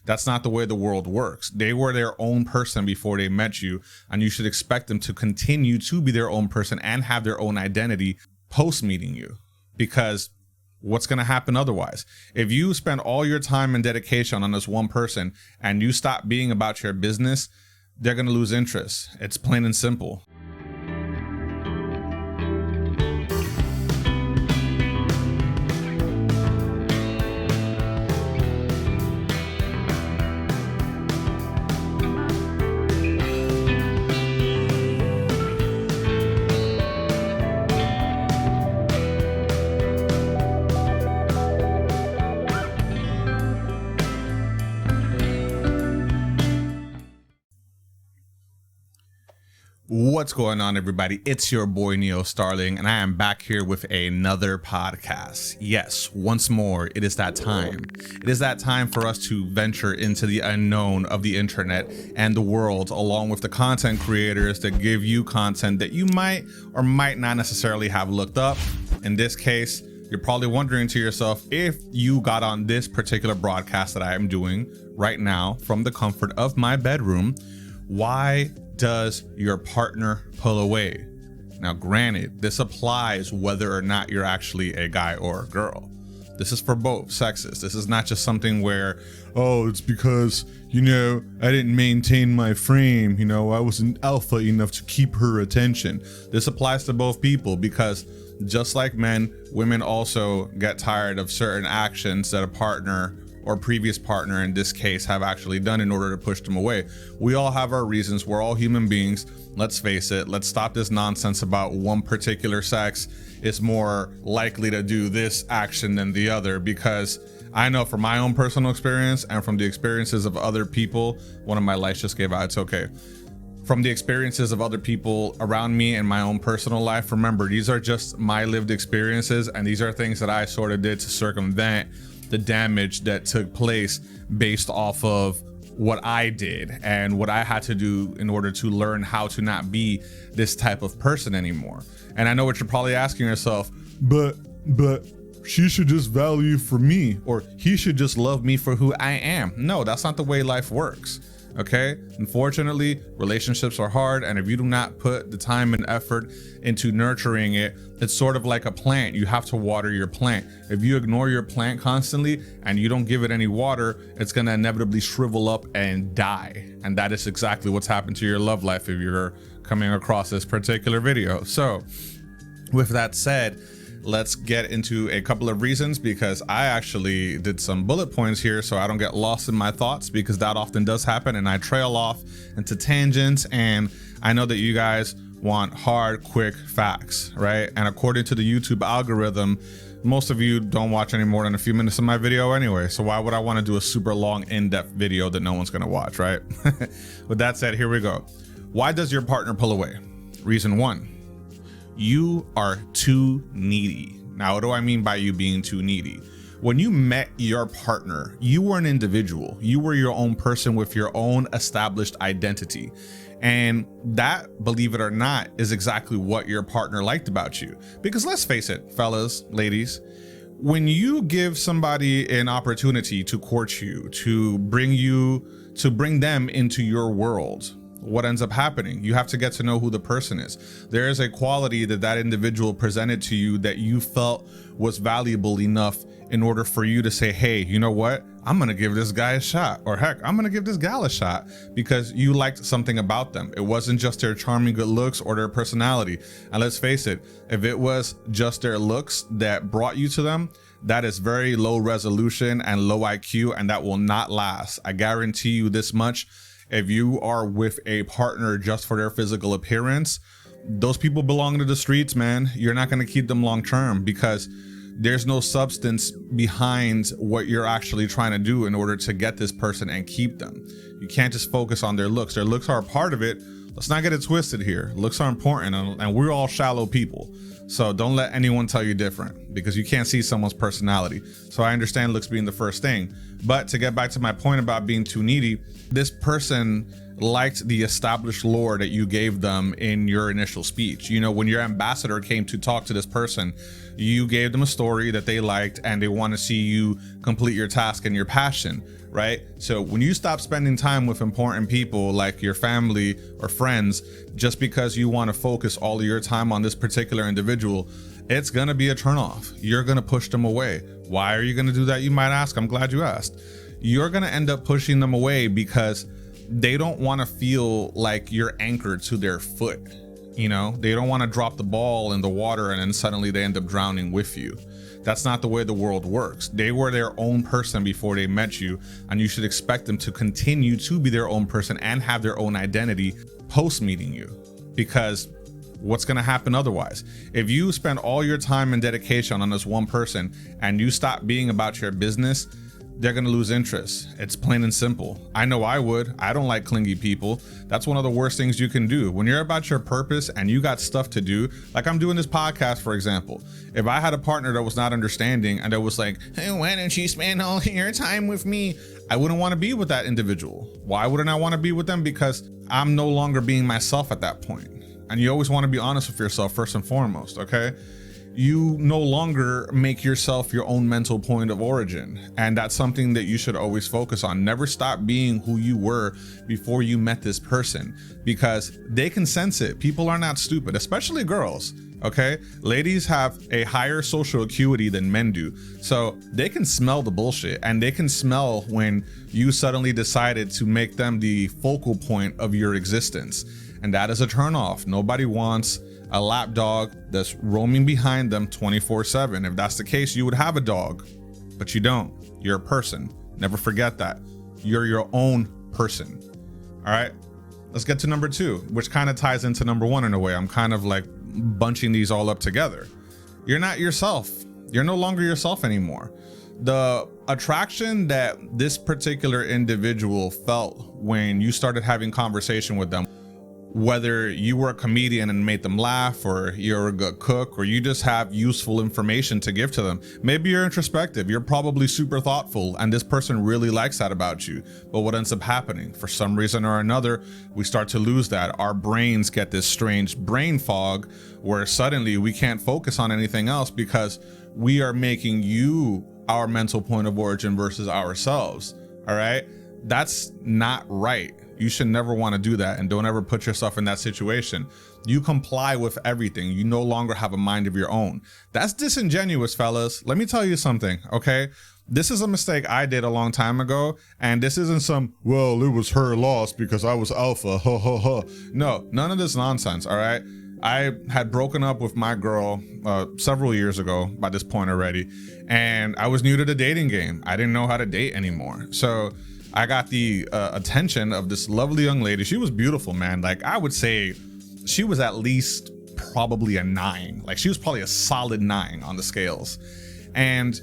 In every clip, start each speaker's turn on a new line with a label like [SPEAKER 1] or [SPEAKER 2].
[SPEAKER 1] That's not the way the world works. They were their own person before they met you, and you should expect them to continue to be their own person and have their own identity post meeting you, because what's going to happen otherwise? If you spend all your time and dedication on this one person and you stop being about your business, they're going to lose interest. It's plain and simple. What's going on, everybody? It's your boy NeoStarling, and I am back here with another podcast. Yes, once more, it is that time. It is that time for us to venture into the unknown of the internet and the world, along with the content creators that give you content that you might or might not necessarily have looked up. In this case, you're probably wondering to yourself, if you got on this particular broadcast that I am doing right now from the comfort of my bedroom, why does your partner pull away? Now, granted, this applies whether or not you're actually a guy or a girl. This is for both sexes. This is not just something where, oh, it's because, I didn't maintain my frame. I wasn't alpha enough to keep her attention. This applies to both people, because just like men, women also get tired of certain actions that a partner or previous partner in this case have actually done in order to push them away. We all have our reasons. We're all human beings. Let's face it. Let's stop this nonsense about one particular sex is more likely to do this action than the other, because I know from my own personal experience and from the experiences of other people, one of my lights just gave out, it's okay. From the experiences of other people around me and my own personal life, remember, these are just my lived experiences, and these are things that I sort of did to circumvent the damage that took place based off of what I did and what I had to do in order to learn how to not be this type of person anymore. And I know what you're probably asking yourself, but she should just value for me, or he should just love me for who I am. No, that's not the way life works. Okay, unfortunately, relationships are hard, and if you do not put the time and effort into nurturing it, it's sort of like a plant. You have to water your plant. If you ignore your plant constantly and you don't give it any water, it's going to inevitably shrivel up and die. And that is exactly what's happened to your love life if you're coming across this particular video. So with that said, let's get into a couple of reasons, because I actually did some bullet points here so I don't get lost in my thoughts, because that often does happen and I trail off into tangents, and I know that you guys want hard, quick facts, right? And according to the YouTube algorithm, most of you don't watch any more than a few minutes of my video anyway, so why would I want to do a super long, in-depth video that no one's going to watch, right? With that said, here we go. Why does your partner pull away? Reason one: you are too needy. Now, what do I mean by you being too needy? When you met your partner, you were an individual. You were your own person with your own established identity. And that, believe it or not, is exactly what your partner liked about you. Because let's face it, fellas, ladies, when you give somebody an opportunity to court you, to bring them into your world, what ends up happening? You have to get to know who the person is. There is a quality that that individual presented to you that you felt was valuable enough in order for you to say, hey, you know what? I'm going to give this guy a shot, or heck, I'm going to give this gal a shot, because you liked something about them. It wasn't just their charming good looks or their personality. And let's face it, if it was just their looks that brought you to them, that is very low resolution and low IQ, and that will not last. I guarantee you this much. If you are with a partner just for their physical appearance, those people belong to the streets, man. You're not going to keep them long term, because there's no substance behind what you're actually trying to do in order to get this person and keep them. You can't just focus on their looks. Their looks are a part of it. Let's not get it twisted here. Looks are important, and we're all shallow people. So don't let anyone tell you different, because you can't see someone's personality. So I understand looks being the first thing. But to get back to my point about being too needy, this person liked the established lore that you gave them in your initial speech. You know, when your ambassador came to talk to this person, you gave them a story that they liked and they want to see you complete your task and your passion, right? So when you stop spending time with important people like your family or friends just because you want to focus all of your time on this particular individual, it's gonna be a turnoff. You're gonna push them away. Why are you gonna do that, you might ask? I'm glad you asked. You're gonna end up pushing them away because they don't want to feel like you're anchored to their foot. You know, they don't want to drop the ball in the water and then suddenly they end up drowning with you. That's not the way the world works. They were their own person before they met you, and you should expect them to continue to be their own person and have their own identity post meeting you, because what's going to happen otherwise? If you spend all your time and dedication on this one person and you stop being about your business, they're going to lose interest. It's plain and simple. I know I would. I don't like clingy people. That's one of the worst things you can do. When you're about your purpose and you got stuff to do, like I'm doing this podcast, for example. If I had a partner that was not understanding and that was like, hey, why don't you spend all your time with me? I wouldn't want to be with that individual. Why wouldn't I want to be with them? Because I'm no longer being myself at that point. And you always want to be honest with yourself first and foremost, okay? You no longer make yourself your own mental point of origin. And that's something that you should always focus on. Never stop being who you were before you met this person, because they can sense it. People are not stupid, especially girls, okay? Ladies have a higher social acuity than men do. So they can smell the bullshit, and they can smell when you suddenly decided to make them the focal point of your existence. And that is a turnoff. Nobody wants a lap dog that's roaming behind them 24/7. If that's the case, you would have a dog, but you don't. You're a person. Never forget that. You're your own person. All right, let's get to number 2, which kind of ties into number 1 in a way. I'm kind of like bunching these all up together. You're not yourself. You're no longer yourself anymore. The attraction that this particular individual felt when you started having conversation with them, whether you were a comedian and made them laugh, or you're a good cook, or you just have useful information to give to them. Maybe you're introspective, you're probably super thoughtful, and this person really likes that about you. But what ends up happening, for some reason or another, we start to lose that. Our brains get this strange brain fog where suddenly we can't focus on anything else because we are making you our mental point of origin versus ourselves. All right, that's not right. You should never want to do that, and don't ever put yourself in that situation. You comply with everything. You no longer have a mind of your own. That's disingenuous, fellas. Let me tell you something, okay? This is a mistake I did a long time ago, and this isn't some, well, it was her loss because I was alpha, ha ha ha. No, none of this nonsense, all right? I had broken up with my girl several years ago by this point already, and I was new to the dating game. I didn't know how to date anymore. So I got the attention of this lovely young lady. She was beautiful, man. Like, I would say she was at least probably a 9. Like, she was probably a solid 9 on the scales. And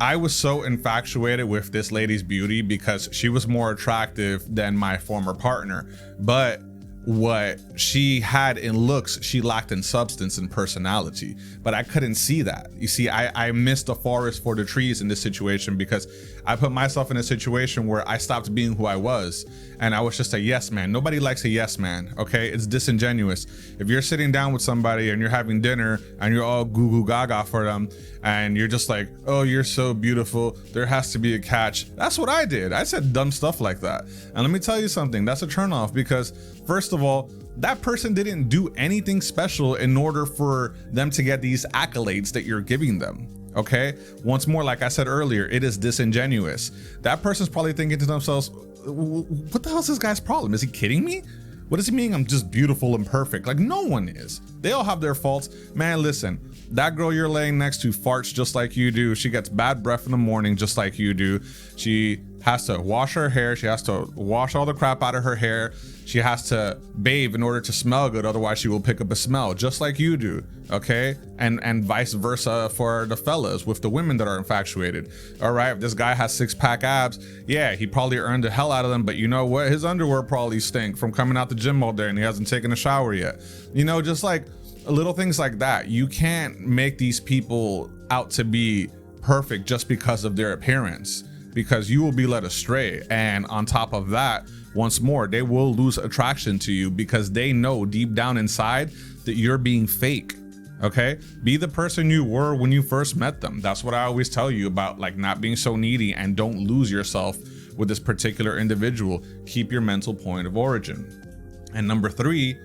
[SPEAKER 1] I was so infatuated with this lady's beauty because she was more attractive than my former partner. But what she had in looks, she lacked in substance and personality. But I couldn't see that. You see, I missed the forest for the trees in this situation because I put myself in a situation where I stopped being who I was, and I was just a yes man. Nobody likes a yes man, okay? It's disingenuous. If you're sitting down with somebody and you're having dinner and you're all goo goo gaga for them and you're just like, oh, you're so beautiful, there has to be a catch. That's what I did. I said dumb stuff like that. And let me tell you something, that's a turnoff, because first of all, that person didn't do anything special in order for them to get these accolades that you're giving them. Okay, once more, like I said earlier, it is disingenuous. That person's probably thinking to themselves, what the hell is this guy's problem? Is he kidding me? What does he mean I'm just beautiful and perfect? Like, no one is. They all have their faults. Man, listen, that girl you're laying next to farts just like you do. She gets bad breath in the morning just like you do. She has to wash her hair. She has to wash all the crap out of her hair. She has to bathe in order to smell good. Otherwise she will pick up a smell just like you do. Okay. And vice versa for the fellas with the women that are infatuated. All right. If this guy has 6-pack abs, yeah, he probably earned the hell out of them. But you know what? His underwear probably stink from coming out the gym all day and he hasn't taken a shower yet. You know, just like little things like that. You can't make these people out to be perfect just because of their appearance. because you will be led astray. And on top of that, once more, they will lose attraction to you because they know deep down inside that you're being fake. Okay, be the person you were when you first met them. That's what I always tell you about, like, not being so needy, and don't lose yourself with this particular individual. Keep your mental point of origin. And number 3,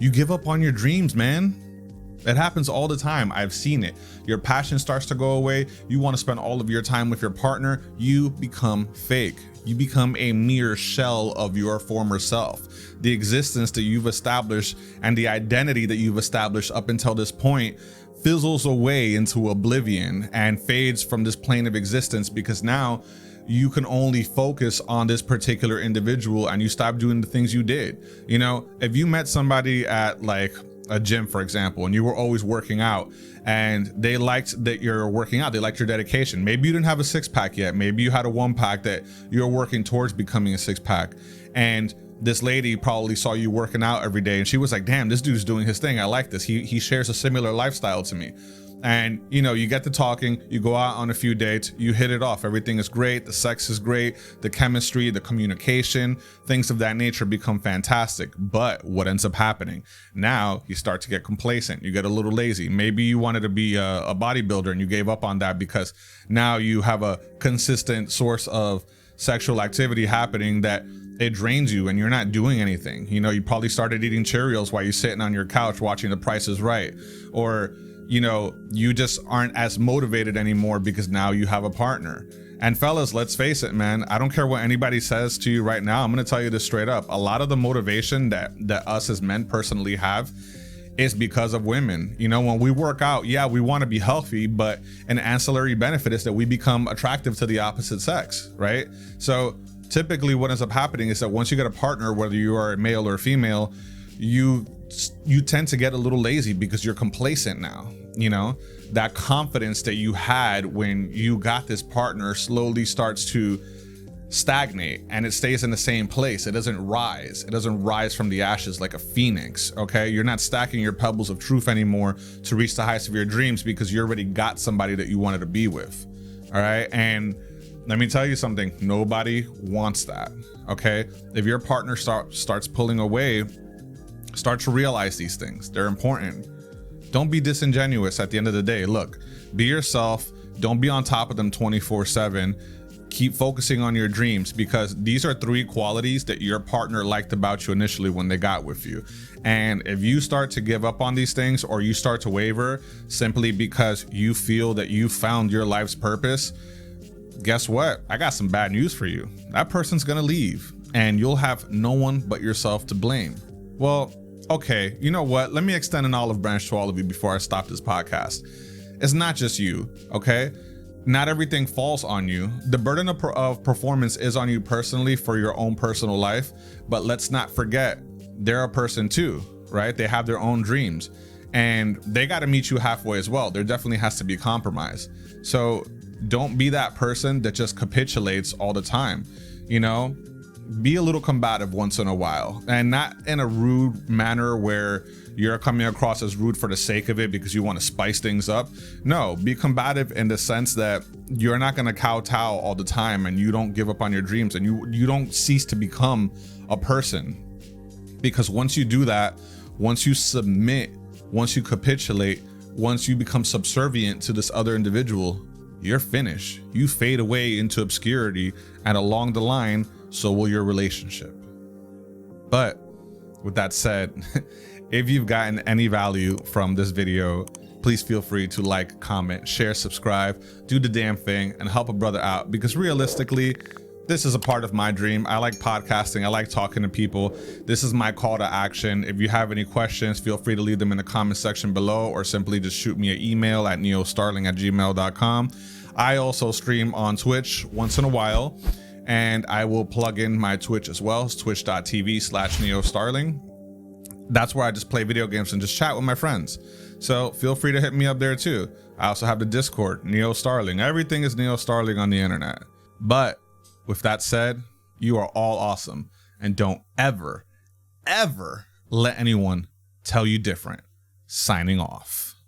[SPEAKER 1] you give up on your dreams, man. It happens all the time. I've seen it. Your passion starts to go away. You want to spend all of your time with your partner. You become fake. You become a mere shell of your former self. The existence that you've established and the identity that you've established up until this point fizzles away into oblivion and fades from this plane of existence, because now you can only focus on this particular individual and you stop doing the things you did. You know, if you met somebody at like a gym, for example, and you were always working out and they liked that you're working out, they liked your dedication. Maybe you didn't have a 6-pack yet. Maybe you had a 1-pack that you're working towards becoming a 6-pack. And this lady probably saw you working out every day and she was like, damn, this dude's doing his thing. I like this. He shares a similar lifestyle to me. And, you know, you get to talking, you go out on a few dates, you hit it off. Everything is great. The sex is great. The chemistry, the communication, things of that nature become fantastic. But what ends up happening? Now you start to get complacent. You get a little lazy. Maybe you wanted to be a bodybuilder and you gave up on that because now you have a consistent source of sexual activity happening that it drains you and you're not doing anything. You know, you probably started eating Cheerios while you're sitting on your couch watching The Price is Right. Or, you know, you just aren't as motivated anymore because now you have a partner. And fellas, let's face it, man, I don't care what anybody says to you right now. I'm going to tell you this straight up. A lot of the motivation that us as men personally have is because of women. You know, when we work out, yeah, we want to be healthy, but an ancillary benefit is that we become attractive to the opposite sex, right? So typically what ends up happening is that once you get a partner, whether you are a male or female, you tend to get a little lazy because you're complacent now. You know, that confidence that you had when you got this partner slowly starts to stagnate and it stays in the same place. It doesn't rise. It doesn't rise from the ashes like a phoenix. Okay, you're not stacking your pebbles of truth anymore to reach the heights of your dreams because you already got somebody that you wanted to be with. All right, and let me tell you something. Nobody wants that. Okay, if your partner starts pulling away, start to realize these things. They're important. Don't be disingenuous at the end of the day. Look, be yourself. Don't be on top of them 24/7. Keep focusing on your dreams, because these are 3 qualities that your partner liked about you initially when they got with you. And if you start to give up on these things, or you start to waver simply because you feel that you found your life's purpose, guess what? I got some bad news for you. That person's gonna leave and you'll have no one but yourself to blame. Well, okay, you know what? Let me extend an olive branch to all of you before I stop this podcast. It's not just you, okay? Not everything falls on you. The burden of performance is on you personally for your own personal life, but let's not forget they're a person too, right? They have their own dreams and they got to meet you halfway as well. There definitely has to be compromise. So don't be that person that just capitulates all the time. You know, be a little combative once in a while, and not in a rude manner where you're coming across as rude for the sake of it because you want to spice things up. No, be combative in the sense that you're not going to kowtow all the time, and you don't give up on your dreams, and you don't cease to become a person. Because once you do that, once you submit, once you capitulate, once you become subservient to this other individual, you're finished. You fade away into obscurity, and along the line, so will your relationship. But with that said, if you've gotten any value from this video, please feel free to like, comment, share, subscribe, do the damn thing, and help a brother out, because realistically, this is a part of my dream. I like podcasting. I like talking to people. This is my call to action. If you have any questions, feel free to leave them in the comment section below, or simply just shoot me an email at neostarling@gmail.com. I also stream on Twitch once in a while, and I will plug in my Twitch as well. It's twitch.tv/neostarling. That's where I just play video games and just chat with my friends. So feel free to hit me up there too. I also have the Discord, NeoStarling. Everything is NeoStarling on the internet. But with that said, you are all awesome, and don't ever, ever let anyone tell you different. Signing off.